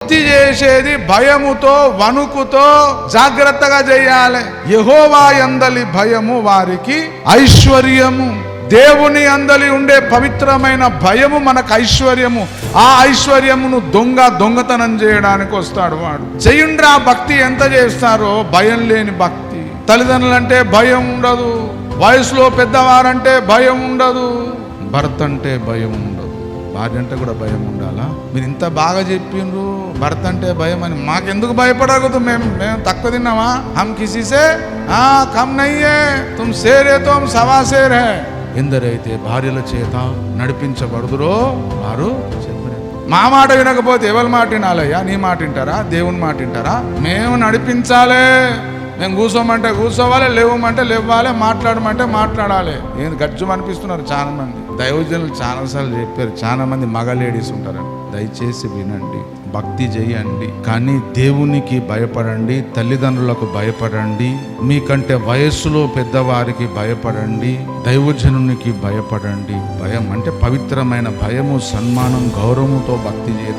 భక్తి చేసేది భయముతో వణుకుతో జాగ్రత్తగా చేయాలి. యెహోవా యందలి భయము వారికి ఐశ్వర్యము. దేవుని అందలి ఉండే పవిత్రమైన భయము మనకు ఐశ్వర్యము. ఆ ఐశ్వర్యమును దొంగతనం చేయడానికి వస్తాడు వాడు. చెయ్యండ్రా భక్తి ఎంత చేస్తారో, భయం లేని భక్తి. తల్లిదండ్రులంటే భయం ఉండదు, వయసులో పెద్దవారంటే భయం ఉండదు, భర్త అంటే భయం ఉండదు, భార్య అంటే కూడా భయం ఉండాలా? మీరు ఇంత బాగా చెప్పిండ్రు భర్త అంటే భయం అని, మాకెందుకు భయపడకూడదు? మేము తక్కువ తిన్నామా? హమ్ కిసీసే కమ్ నయ్యే, తుమ్ సేరే తో హమ్ సవా సేర్ హై. ఎందరైతే భార్యల చేత నడిపించబడుదురో వారు చెప్పిన. మా మాట వినకపోతే ఎవరి మాట వినాలయ్యా? నీ మాట వింటారా? దేవుని మాట వింటారా? మేము నడిపించాలే. మేము కూర్చోమంటే కూర్చోవాలి, లేవమంటే లేవాలి, మాట్లాడమంటే మాట్లాడాలి. ఏంది గజ్జు అనిపిస్తున్నారు చాలా మంది. దైవజనులు చాలాసార్లు చెప్పారు, చాలా మంది మగ లేడీస్ ఉంటారని. దయచేసి వినండి, భక్తి చేయండి, కానీ దేవునికి భయపడండి, తల్లిదండ్రులకు భయపడండి, మీకంటే వయస్సులో పెద్దవారికి భయపడండి, దైవజనునికి భయపడండి. భయం అంటే పవిత్రమైన భయము, సన్మానం, గౌరవముతో భక్తి చేయండి.